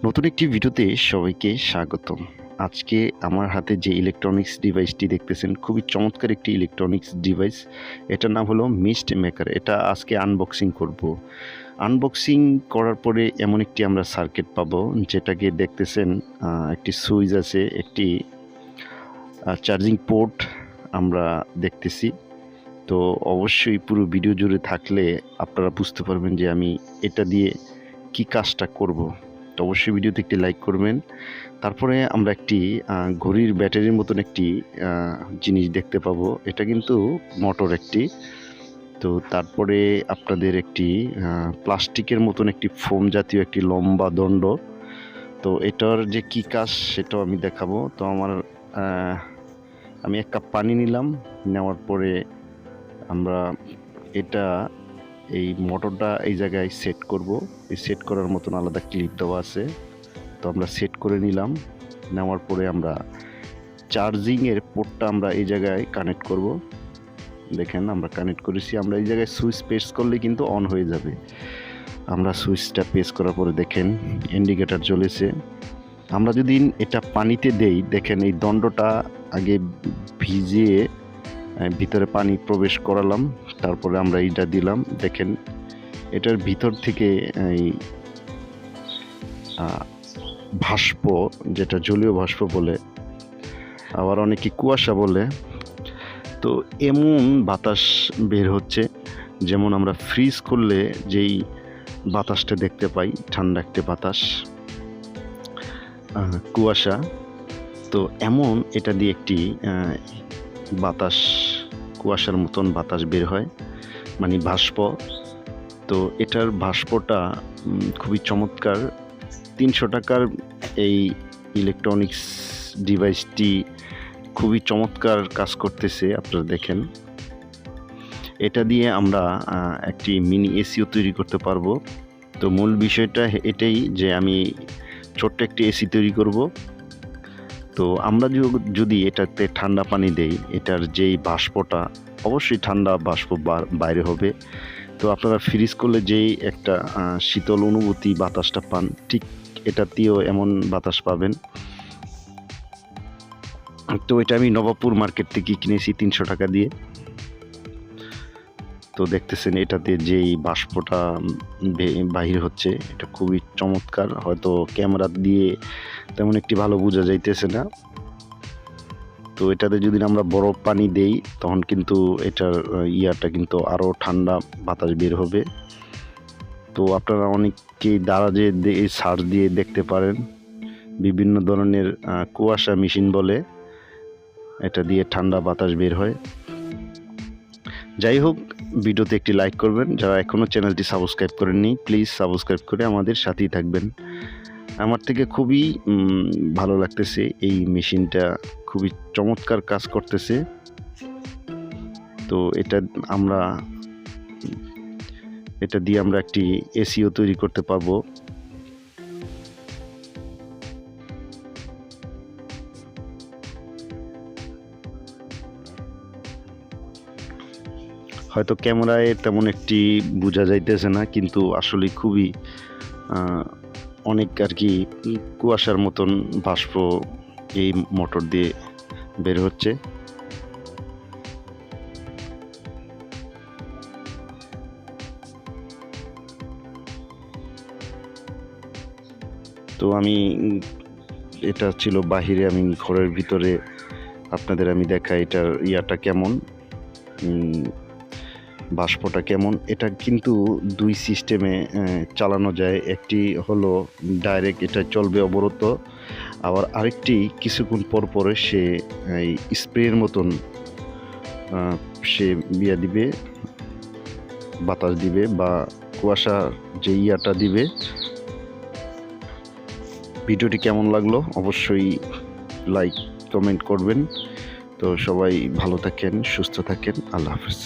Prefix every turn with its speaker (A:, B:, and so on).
A: নতুন একটি ভিডিওতে সবাইকে স্বাগতম। আজকে আমার হাতে যে ইলেকট্রনিক্স ডিভাইসটি দেখতেছেন খুবই চমৎকার একটি ইলেকট্রনিক্স ডিভাইস। এটার নাম হলো মিস্ট মেকার। এটা আজকে আনবক্সিং করব। আনবক্সিং করার পরে এমন একটি আমরা সার্কিট পাবো, যেটাকে দেখতেছেন একটি সুইচ আছে, একটি চার্জিং পোর্ট আমরা দেখতেছি। তো অবশ্যই পুরো ভিডিও জুড়ে থাকলে আপনারা বুঝতে পারবেন যে আমি এটা দিয়ে কি কাজটা করব। তো অবশ্যই ভিডিওতে একটি লাইক করবেন। তারপরে আমরা একটি ঘড়ির ব্যাটারির মতন একটি জিনিস দেখতে পাবো। এটা কিন্তু মোটর একটি। তো তারপরে আপনাদের একটি প্লাস্টিকের মতন একটি ফোম জাতীয় একটি লম্বা দণ্ড। তো এটার যে কি কাজ সেটাও আমি দেখাবো। তো আমি 1 কাপ পানি নিলাম। নেওয়ার পরে আমরা এটা এই মোটরটা এই জায়গায় সেট করব। এই সেট করার মতন আলাদা ক্লিপ দেওয়া আছে। তো আমরা সেট করে নিলাম। নেওয়ার পরে আমরা চার্জিংয়ের পোর্টটা আমরা এই জায়গায় কানেক্ট করব। দেখেন আমরা কানেক্ট করেছি। আমরা এই জায়গায় সুইচ প্রেস করলে কিন্তু অন হয়ে যাবে। আমরা সুইচটা প্রেস করার পরে দেখেন ইন্ডিকেটর জ্বলেছে। আমরা যদি এটা পানিতে দেই, দেখেন এই দণ্ডটা আগে ভিজিয়ে ভিতরে পানি প্রবেশ করালাম, তারপরে আমরা এইটা দিলাম। দেখেন এটার ভিতর থেকে এই ভাস্প, যেটা জলীয় ভাস্প বলে, আবার অনেকে কুয়াশা বলে, তো এমন বাতাস বের হচ্ছে, যেমন আমরা ফ্রিজ করলে যেই বাতাসটা দেখতে পাই, ঠান্ডা একটা বাতাস, কুয়াশা। তো এমন এটা দিয়ে একটি বাতাস, কুয়াশার মতন বাতাস বের হয়, মানে ভাস্প। তো এটার ভাস্পটা খুবই চমৎকার। 300 টাকার এই ইলেকট্রনিক্স ডিভাইসটি খুবই চমৎকার কাজ করতেছে। আপনারা দেখেন এটা দিয়ে আমরা একটি মিনি এসিও তৈরি করতে পারবো। তো মূল বিষয়টা এটাই যে আমি ছোট্ট একটি এসি তৈরি করব। তো আমরা যদি এটাতে ঠান্ডা পানি দেই, এটার যেই বাষ্পটা অবশ্যই ঠান্ডা বাষ্প বাইরে হবে। তো আপনারা ফ্রিজ করলে যেই একটা শীতল অনুভূতি বাতাসটা পান, ঠিক এটাতেও এমন বাতাস পাবেন। তো এটা আমি নবাবপুর মার্কেট থেকে কিনেছি 300 টাকা দিয়ে। তো দেখতেছেন এটাতে যেই বাষ্পটা বাহির হচ্ছে, এটা খুবই চমৎকার। হয়তো ক্যামেরা দিয়ে তেমন একটি ভালো বোঝা যাইতেছে না। তো এটাতে যদি আমরা বরফ পানি দেই, তখন কিন্তু এটার ইয়াটা কিন্তু আরও ঠান্ডা বাতাস বের হবে। তো আপনারা অনেকেই দারাজে এই সার্চ দিয়ে দেখতে পারেন, বিভিন্ন ধরনের কুয়াশা মেশিন বলে, এটা দিয়ে ঠান্ডা বাতাস বের হয়। যাই হোক, ভিডিওতে একটি লাইক করবেন। যারা এখনও চ্যানেলটি সাবস্ক্রাইব করেননি, প্লিজ সাবস্ক্রাইব করে আমাদের সাথেই থাকবেন। আমার থেকে খুবই ভালো লাগতেছে, এই মেশিনটা খুবই চমৎকার কাজ করতেছে। তো এটা দিয়ে আমরা একটি এসিও তৈরি করতে পারবো। হয়তো ক্যামেরায় তেমন একটি বোঝা যাইতেছে না, কিন্তু আসলে খুবই অনেক আর কি কুয়াশার মতন বাষ্প এই মোটর দিয়ে বের হচ্ছে। তো এটা ছিল বাহিরে, আমি ঘরের ভিতরে আপনাদের আমি দেখাই এটার ইয়াটা কেমন, বাষ্পটা কেমন। এটা কিন্তু 2 সিস্টেমে চালানো যায়। একটি হলো ডাইরেক্ট, এটা চলবে অবরত। আবার আরেকটি কিছুক্ষণ পর পরে সে এই স্প্রের মতন সে দিবে, বাতাস দিবে বা কুয়াশা যে ইয়াটা দিবে। ভিডিওটি কেমন লাগলো অবশ্যই লাইক কমেন্ট করবেন। তো সবাই ভালো থাকেন, সুস্থ থাকেন। আল্লাহ হাফেজ।